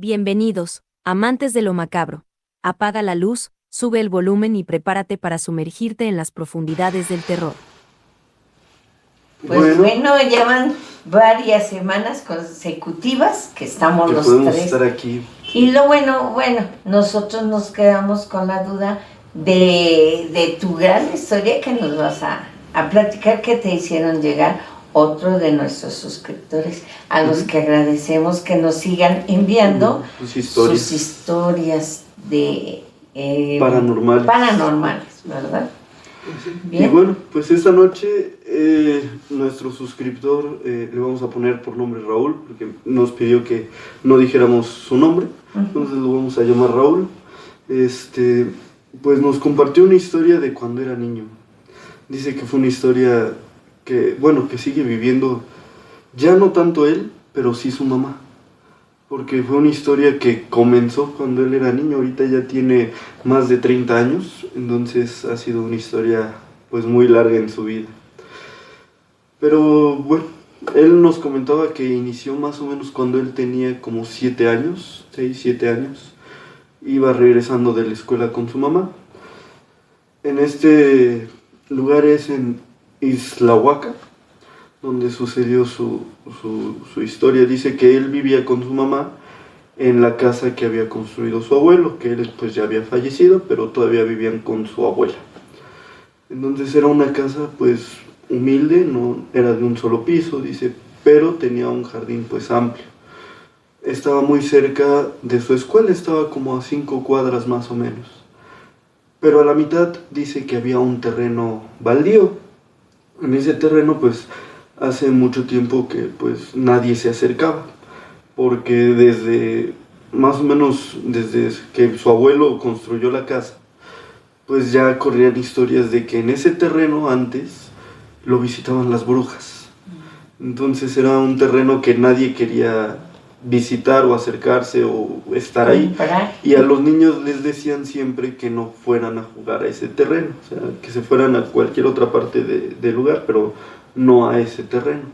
Bienvenidos, amantes de lo macabro. Apaga la luz, sube el volumen y prepárate para sumergirte en las profundidades del terror. Pues bueno, llevan varias semanas consecutivas que estamos que los podemos tres. Estar aquí. Y lo bueno, nosotros nos quedamos con la duda de tu gran historia que nos vas a platicar, que te hicieron llegar otro de nuestros suscriptores, a los que agradecemos que nos sigan enviando sus historias de paranormales, ¿verdad? Bien. Y bueno, pues esta noche nuestro suscriptor le vamos a poner por nombre Raúl, porque nos pidió que no dijéramos su nombre, entonces lo vamos a llamar Raúl. Pues nos compartió una historia de cuando era niño. Dice que fue una historia que sigue viviendo, ya no tanto él, pero sí su mamá. Porque fue una historia que comenzó cuando él era niño, ahorita ya tiene más de 30 años, entonces ha sido una historia pues muy larga en su vida. Pero bueno, él nos comentaba que inició más o menos cuando él tenía como 7 años, 6, 7 años, iba regresando de la escuela con su mamá. En este lugar es en Islahuaca, donde sucedió su historia. Dice que él vivía con su mamá en la casa que había construido su abuelo, que él pues ya había fallecido, pero todavía vivían con su abuela. Entonces era una casa pues humilde, no era de un solo piso, dice, pero tenía un jardín pues amplio. Estaba muy cerca de su escuela, estaba como a 5 cuadras más o menos. Pero a la mitad dice que había un terreno baldío. En ese terreno pues hace mucho tiempo que pues nadie se acercaba, porque desde más o menos desde que su abuelo construyó la casa, pues ya corrían historias de que en ese terreno antes lo visitaban las brujas. Entonces era un terreno que nadie quería visitar o acercarse o estar ahí, y a los niños les decían siempre que no fueran a jugar a ese terreno, o sea, que se fueran a cualquier otra parte del lugar, pero no a ese terreno.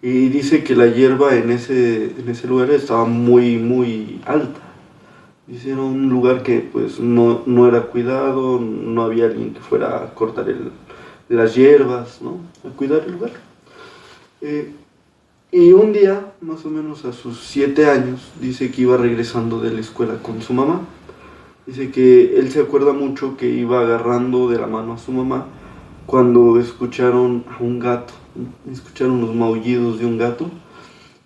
Y dice que la hierba en ese lugar estaba muy, muy alta. Dice, era un lugar que pues no era cuidado, no había alguien que fuera a cortar las hierbas, ¿no? A cuidar el lugar. Y un día, más o menos a sus 7 años, dice que iba regresando de la escuela con su mamá. Dice que él se acuerda mucho que iba agarrando de la mano a su mamá cuando escucharon a un gato, escucharon los maullidos de un gato,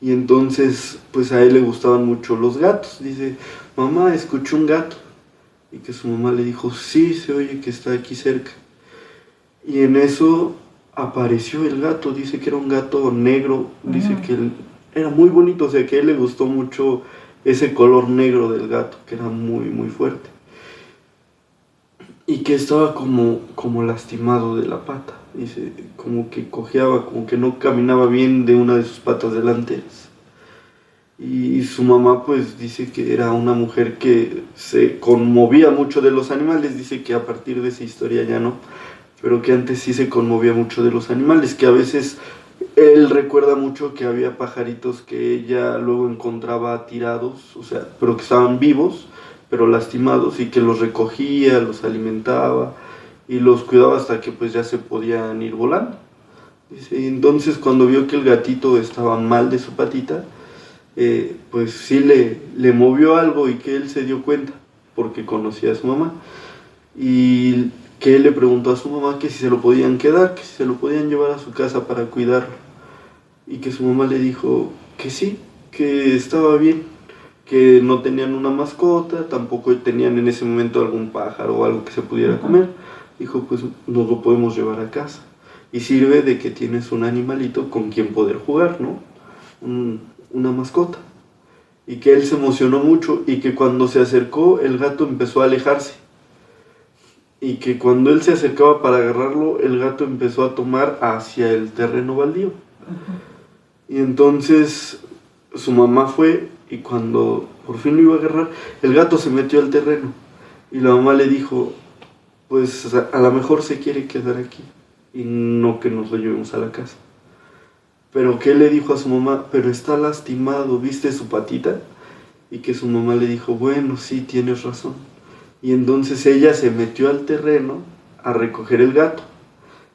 y entonces pues a él le gustaban mucho los gatos. Dice, mamá, escuché un gato, y que su mamá le dijo, sí, se oye que está aquí cerca. Y en eso apareció el gato, dice que era un gato negro, dice que era muy bonito, o sea que a él le gustó mucho ese color negro del gato, que era muy, muy fuerte. Y que estaba como lastimado de la pata, dice, como que cojeaba, como que no caminaba bien de una de sus patas delanteras. Y su mamá pues dice que era una mujer que se conmovía mucho de los animales, dice que a partir de esa historia ya no, pero que antes sí se conmovía mucho de los animales, que a veces él recuerda mucho que había pajaritos que ella luego encontraba tirados, o sea, pero que estaban vivos, pero lastimados, y que los recogía, los alimentaba y los cuidaba hasta que pues ya se podían ir volando. Dice, entonces cuando vio que el gatito estaba mal de su patita, pues sí le movió algo, y que él se dio cuenta porque conocía a su mamá, y que él le preguntó a su mamá que si se lo podían quedar, que si se lo podían llevar a su casa para cuidarlo, y que su mamá le dijo que sí, que estaba bien, que no tenían una mascota, tampoco tenían en ese momento algún pájaro o algo que se pudiera comer. Dijo, pues nos lo podemos llevar a casa, y sirve de que tienes un animalito con quien poder jugar, ¿no? Una mascota. Y que él se emocionó mucho, y que cuando se acercó el gato empezó a alejarse, y que cuando él se acercaba para agarrarlo, el gato empezó a tomar hacia el terreno baldío. Y entonces su mamá fue, y cuando por fin lo iba a agarrar, el gato se metió al terreno, y la mamá le dijo, pues a lo mejor se quiere quedar aquí y no que nos lo llevemos a la casa. Pero que él le dijo a su mamá, pero está lastimado, ¿viste su patita? y que su mamá le dijo, bueno, sí, tienes razón. Y entonces ella se metió al terreno a recoger el gato,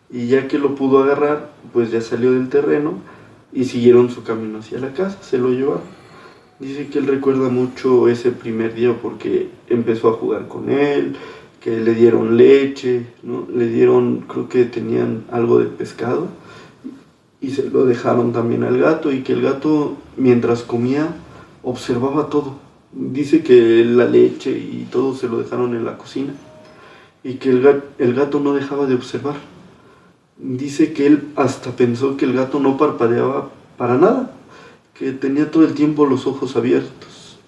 y ya que lo pudo agarrar, pues ya salió del terreno y siguieron su camino hacia la casa, se lo llevaron. Dice que él recuerda mucho ese primer día porque empezó a jugar con él, que le dieron leche, ¿no? Le dieron, creo que tenían algo de pescado, y se lo dejaron también al gato, y que el gato mientras comía observaba todo. Dice que la leche y todo se lo dejaron en la cocina, y que el gato no dejaba de observar. Dice que él hasta pensó que el gato no parpadeaba para nada, que tenía todo el tiempo los ojos abiertos.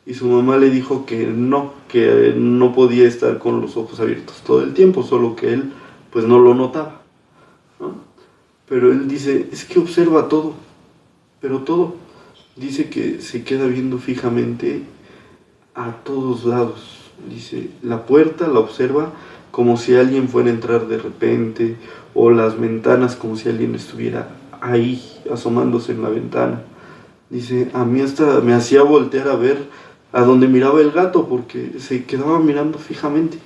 Y su mamá le dijo que no podía estar con los ojos abiertos todo el tiempo, solo que él pues no lo notaba, ¿no? Pero él dice, es que observa todo, pero todo. Dice que se queda viendo fijamente a todos lados. Dice, la puerta la observa como si alguien fuera a entrar de repente, o las ventanas como si alguien estuviera ahí asomándose en la ventana. Dice, a mí hasta me hacía voltear a ver a donde miraba el gato porque se quedaba mirando fijamente.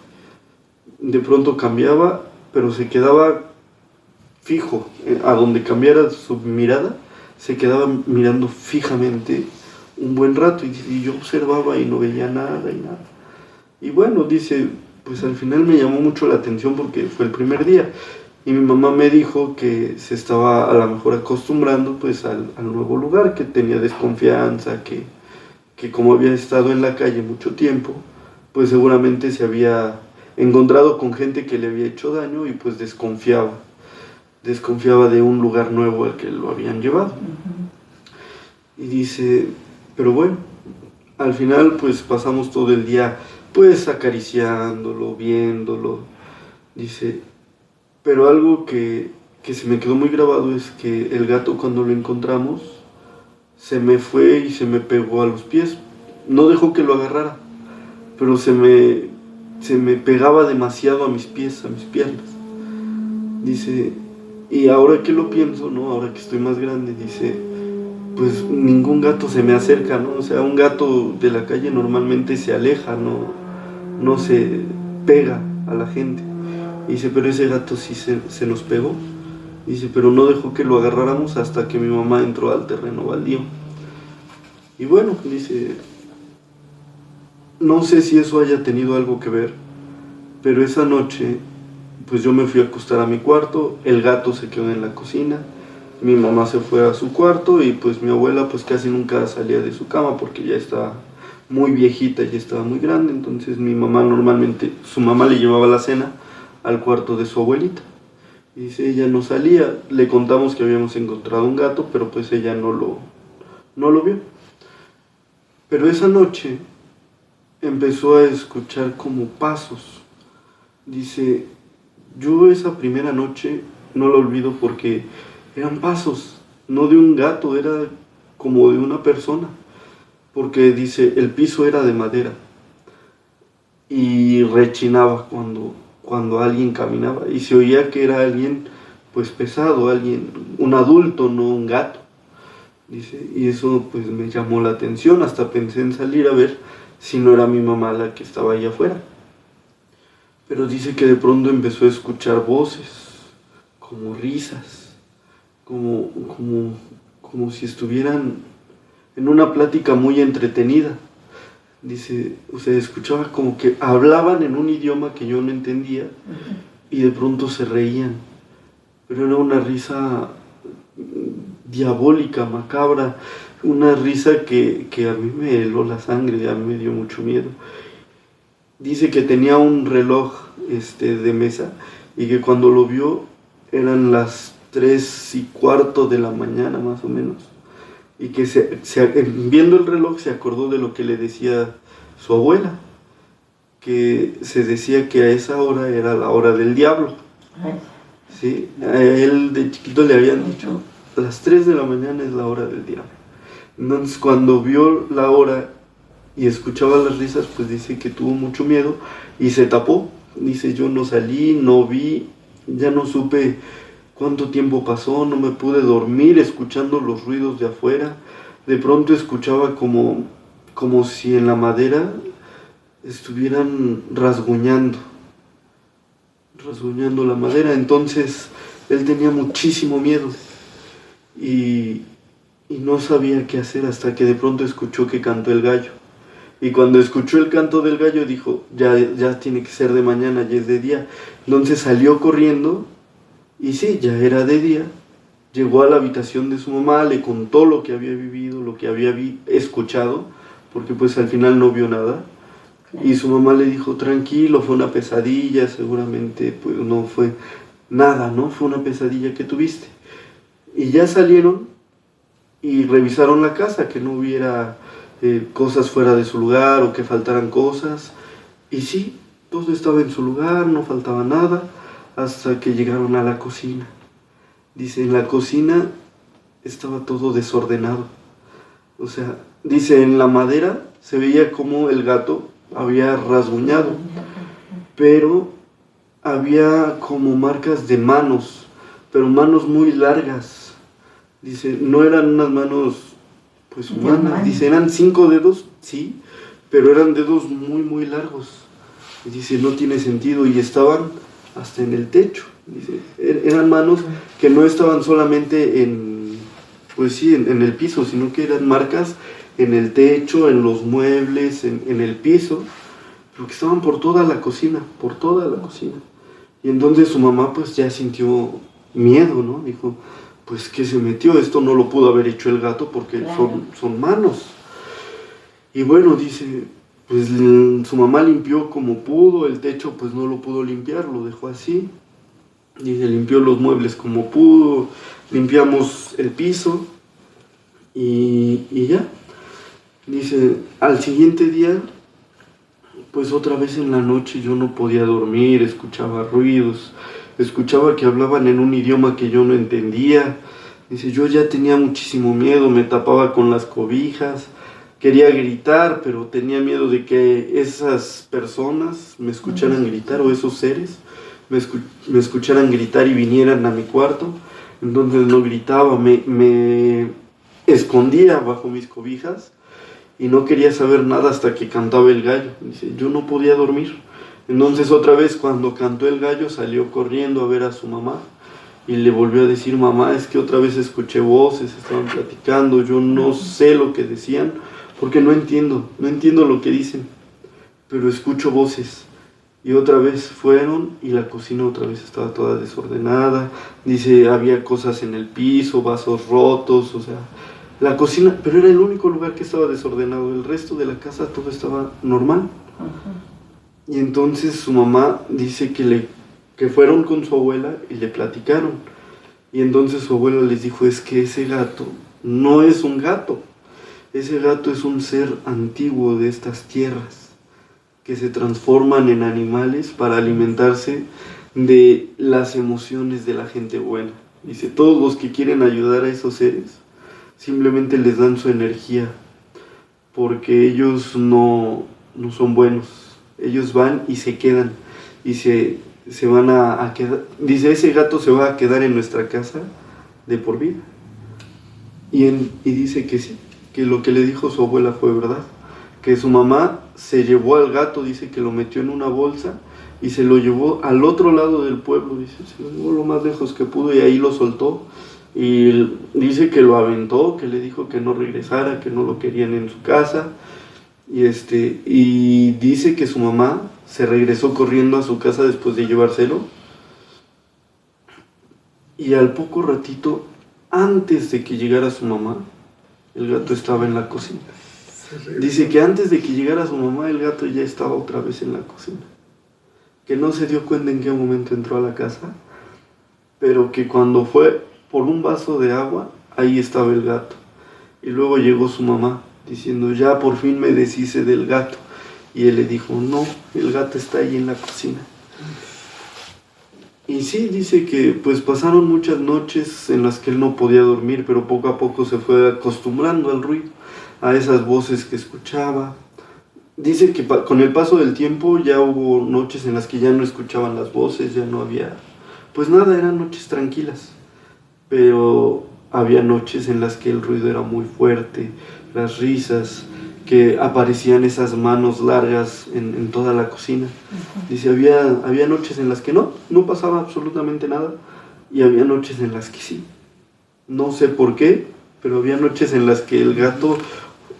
De pronto cambiaba, pero se quedaba fijo. A donde cambiara su mirada, se quedaba mirando fijamente un buen rato, y yo observaba y no veía nada y nada. Y bueno, dice, pues al final me llamó mucho la atención porque fue el primer día. Y mi mamá me dijo que se estaba a lo mejor acostumbrando pues al nuevo lugar, que tenía desconfianza, que como había estado en la calle mucho tiempo, pues seguramente se había encontrado con gente que le había hecho daño y pues desconfiaba de un lugar nuevo al que lo habían llevado. Y dice, pero bueno, al final pues pasamos todo el día pues acariciándolo, viéndolo. Dice, pero algo que se me quedó muy grabado es que el gato, cuando lo encontramos, se me fue y se me pegó a los pies. No dejó que lo agarrara, pero se me pegaba demasiado a mis pies, a mis piernas. Dice, y ahora que lo pienso, ¿no? Ahora que estoy más grande, dice, pues ningún gato se me acerca, ¿no? O sea, un gato de la calle normalmente se aleja, no se pega a la gente. Dice, pero ese gato sí se nos pegó. Dice, pero no dejó que lo agarráramos hasta que mi mamá entró al terreno baldío. Y bueno, dice, no sé si eso haya tenido algo que ver, pero esa noche, pues yo me fui a acostar a mi cuarto, el gato se quedó en la cocina, mi mamá se fue a su cuarto, y pues mi abuela pues casi nunca salía de su cama porque ya estaba muy viejita, ya estaba muy grande. Entonces mi mamá normalmente, su mamá le llevaba la cena al cuarto de su abuelita. Y dice, ella no salía. Le contamos que habíamos encontrado un gato, pero pues ella no lo vio. Pero esa noche empezó a escuchar como pasos. Dice, yo esa primera noche no lo olvido porque eran pasos, no de un gato, era como de una persona. Porque dice, el piso era de madera y rechinaba cuando alguien caminaba, y se oía que era alguien pues pesado, un adulto, no un gato. Dice, y eso pues me llamó la atención, hasta pensé en salir a ver si no era mi mamá la que estaba allá afuera. Pero dice que de pronto empezó a escuchar voces, como risas, como si estuvieran en una plática muy entretenida. Dice, o sea, escuchaba como que hablaban en un idioma que yo no entendía, y de pronto se reían, pero era una risa diabólica, macabra, una risa que a mí me heló la sangre, a mí me dio mucho miedo. Dice que tenía un reloj de mesa, y que cuando lo vio eran las 3:15 de la mañana más o menos, y que viendo el reloj se acordó de lo que le decía su abuela, que se decía que a esa hora era la hora del diablo. Sí, a él de chiquito le habían dicho, a las 3 de la mañana es la hora del diablo. Entonces cuando vio la hora y escuchaba las risas, pues dice que tuvo mucho miedo y se tapó. Dice, yo no salí, no vi, ya no supe cuánto tiempo pasó, no me pude dormir escuchando los ruidos de afuera. De pronto escuchaba como como si en la madera estuvieran rasguñando la madera. Entonces él tenía muchísimo miedo y no sabía qué hacer hasta que de pronto escuchó que cantó el gallo. Y cuando escuchó el canto del gallo dijo, ya tiene que ser de mañana, ya es de día. Entonces salió corriendo y sí, ya era de día. Llegó a la habitación de su mamá, le contó lo que había vivido, lo que había escuchado, porque pues al final no vio nada. Y su mamá le dijo, tranquilo, fue una pesadilla, seguramente pues no fue nada, ¿no? Fue una pesadilla que tuviste. Y ya salieron y revisaron la casa, que no hubiera cosas fuera de su lugar o que faltaran cosas. Y sí, todo estaba en su lugar, no faltaba nada, hasta que llegaron a la cocina. Dice, en la cocina estaba todo desordenado. O sea, dice, en la madera se veía como el gato había rasguñado, pero había como marcas de manos, pero manos muy largas. Dice, no eran unas manos pues humanas, dice, eran 5 dedos, sí, pero eran dedos muy muy largos. Y dice, no tiene sentido, y estaban hasta en el techo. Dice, eran manos que no estaban solamente en, pues sí, en el piso, sino que eran marcas en el techo, en los muebles, en el piso, pero que estaban por toda la cocina, por toda la cocina. Y entonces su mamá pues ya sintió miedo, ¿no? Dijo, pues ¿qué se metió? Esto no lo pudo haber hecho el gato porque claro, son manos. Y bueno, dice, pues su mamá limpió como pudo, el techo pues no lo pudo limpiar, lo dejó así. Dice, limpió los muebles como pudo, limpiamos el piso y ya. Dice, al siguiente día, pues otra vez en la noche yo no podía dormir, escuchaba ruidos, escuchaba que hablaban en un idioma que yo no entendía. Dice, yo ya tenía muchísimo miedo, me tapaba con las cobijas, quería gritar, pero tenía miedo de que esas personas me escucharan gritar, o esos seres me escucharan gritar y vinieran a mi cuarto. Entonces no gritaba, me escondía bajo mis cobijas y no quería saber nada hasta que cantaba el gallo. Dice, yo no podía dormir. Entonces otra vez cuando cantó el gallo salió corriendo a ver a su mamá y le volvió a decir, mamá, es que otra vez escuché voces, estaban platicando, yo no sé lo que decían porque no entiendo lo que dicen, pero escucho voces. Y otra vez fueron y la cocina otra vez estaba toda desordenada. Dice, había cosas en el piso, vasos rotos, o sea, la cocina, pero era el único lugar que estaba desordenado. El resto de la casa todo estaba normal. Y entonces su mamá dice que fueron con su abuela y le platicaron. Y entonces su abuela les dijo, es que ese gato no es un gato. Ese gato es un ser antiguo de estas tierras, que se transforman en animales para alimentarse de las emociones de la gente buena. Dice, todos los que quieren ayudar a esos seres, simplemente les dan su energía, porque ellos no son buenos. Ellos van y se quedan, y se van a quedar. Dice, ese gato se va a quedar en nuestra casa de por vida. Y dice que sí, que lo que le dijo su abuela fue verdad. Que su mamá se llevó al gato, dice que lo metió en una bolsa y se lo llevó al otro lado del pueblo, dice, se lo llevó lo más lejos que pudo y ahí lo soltó. Y dice que lo aventó, que le dijo que no regresara, que no lo querían en su casa. Y dice que su mamá se regresó corriendo a su casa después de llevárselo. Y al poco ratito, antes de que llegara su mamá, el gato estaba en la cocina. Dice que antes de que llegara su mamá, el gato ya estaba otra vez en la cocina. Que no se dio cuenta en qué momento entró a la casa, pero que cuando fue por un vaso de agua, ahí estaba el gato. Y luego llegó su mamá, diciendo, ya por fin me deshice del gato. Y él le dijo, no, el gato está ahí en la cocina. Y sí, dice que pues pasaron muchas noches en las que él no podía dormir, pero poco a poco se fue acostumbrando al ruido, a esas voces que escuchaba. Dice que con el paso del tiempo ya hubo noches en las que ya no escuchaban las voces, ya no había, pues nada, eran noches tranquilas. Pero había noches en las que el ruido era muy fuerte, las risas, que aparecían esas manos largas en toda la cocina. Dice, había noches en las que no pasaba absolutamente nada, y había noches en las que sí. No sé por qué, pero había noches en las que el gato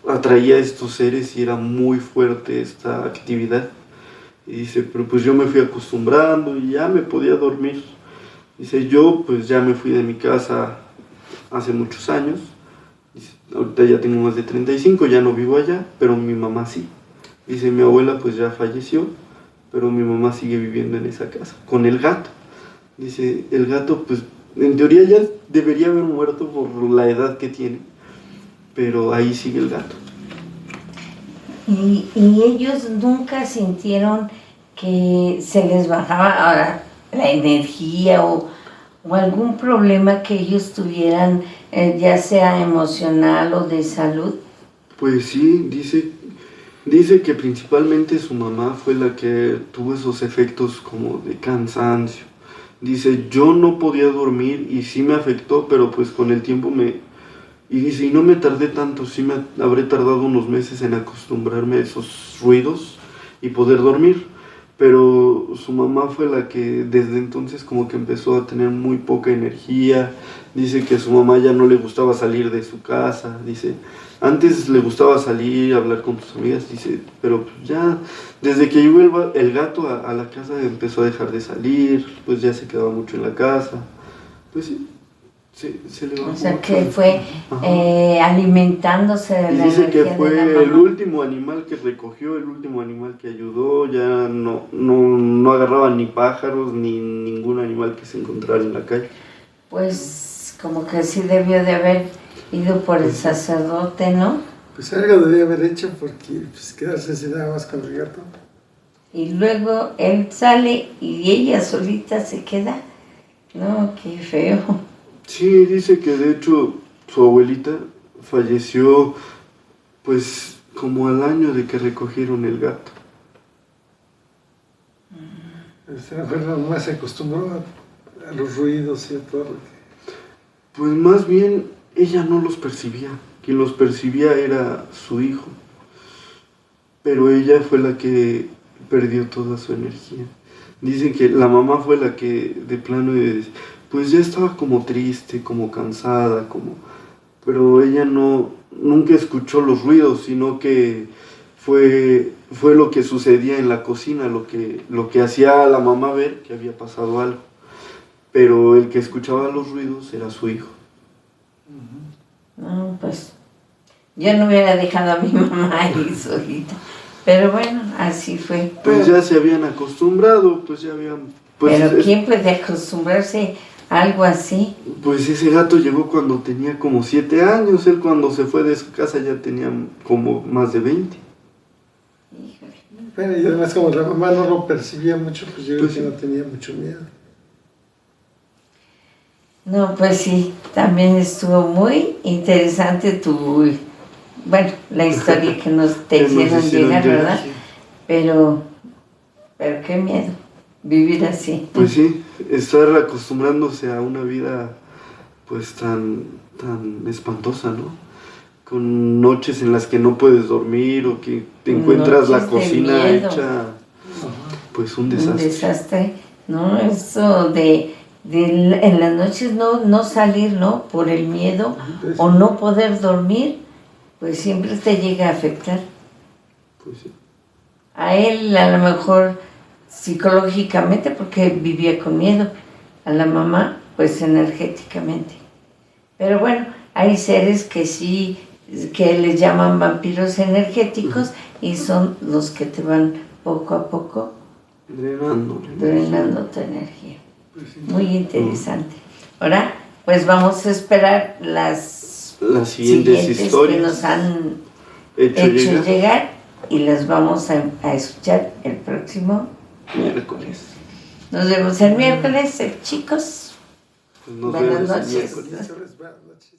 atraía a estos seres y era muy fuerte esta actividad. Y dice, pero pues yo me fui acostumbrando y ya me podía dormir. Dice, yo pues ya me fui de mi casa hace muchos años. Dice, ahorita ya tengo más de 35, ya no vivo allá, pero mi mamá sí. Dice, mi abuela pues ya falleció, pero mi mamá sigue viviendo en esa casa, con el gato. Dice, el gato pues en teoría ya debería haber muerto por la edad que tiene, pero ahí sigue el gato. Y ellos nunca sintieron que se les bajaba la energía o algún problema que ellos tuvieran, ya sea emocional o de salud. Pues sí, dice que principalmente su mamá fue la que tuvo esos efectos como de cansancio. Dice, yo no podía dormir y sí me afectó, pero pues con el tiempo Y dice, y no me tardé tanto, sí me habré tardado unos meses en acostumbrarme a esos ruidos y poder dormir. Pero su mamá fue la que desde entonces como que empezó a tener muy poca energía. Dice que a su mamá ya no le gustaba salir de su casa. Dice, antes le gustaba salir, hablar con sus amigas. Dice, pero pues ya desde que llegó el gato a la casa empezó a dejar de salir. Pues ya se quedaba mucho en la casa. Pues sí. Se le bajó O sea mucho. que fue alimentándose de la dice que energía fue de la el mamá. último animal que recogió, el último animal que ayudó. Ya no agarraba ni pájaros ni ningún animal que se encontrara en la calle. Pues como que sí debió de haber ido por el sacerdote, ¿no? Pues algo debía haber hecho porque pues, quedarse así nada más con el gato. Y luego él sale y ella solita se queda. No, qué feo. Sí, dice que de hecho su abuelita falleció pues como al año de que recogieron el gato. A lo mejor nomás se acostumbró a los ruidos y a todo lo que... Pues más bien ella no los percibía, quien los percibía era su hijo, pero ella fue la que perdió toda su energía. Dicen que la mamá fue la que de plano pues ya estaba como triste, como cansada, pero ella nunca escuchó los ruidos, sino que fue lo que sucedía en la cocina, lo que hacía a la mamá ver que había pasado algo. Pero el que escuchaba los ruidos era su hijo. No, pues yo no hubiera dejado a mi mamá ahí solita. Pero bueno, así fue. Pues ya se habían acostumbrado, pues ya habían... Pues pero ¿quién puede acostumbrarse a algo así? Pues ese gato llegó cuando tenía como 7 años, él cuando se fue de su casa ya tenía como más de 20. Híjole. Bueno, y además como la mamá no lo percibía mucho, pues yo creo Pues que sí. no tenía mucho miedo. No, pues sí, también estuvo muy interesante la historia que te Que nos hicieron llegar, ¿verdad? sí. Pero qué miedo vivir así. Pues sí, estar acostumbrándose a una vida pues tan espantosa, ¿no? Con noches en las que no puedes dormir o que te encuentras la Noches de cocina miedo. hecha pues un Un desastre. desastre, ¿no? Eso de en las noches no salir, ¿no? Por el miedo Pues, o no poder dormir, pues siempre te llega a afectar. Pues sí. A él a lo mejor psicológicamente porque vivía con miedo, a la mamá pues energéticamente. Pero bueno, hay seres que sí, que les llaman vampiros energéticos y son los que te van poco a poco Drenando. drenando tu energía. Pues sí. Muy interesante. Ahora, pues vamos a esperar las Siguientes historias que nos han hecho llegar y las vamos a escuchar el próximo. miércoles. Nos vemos el miércoles, chicos. Pues nos Buenas vemos el noches. miércoles. buenas noches.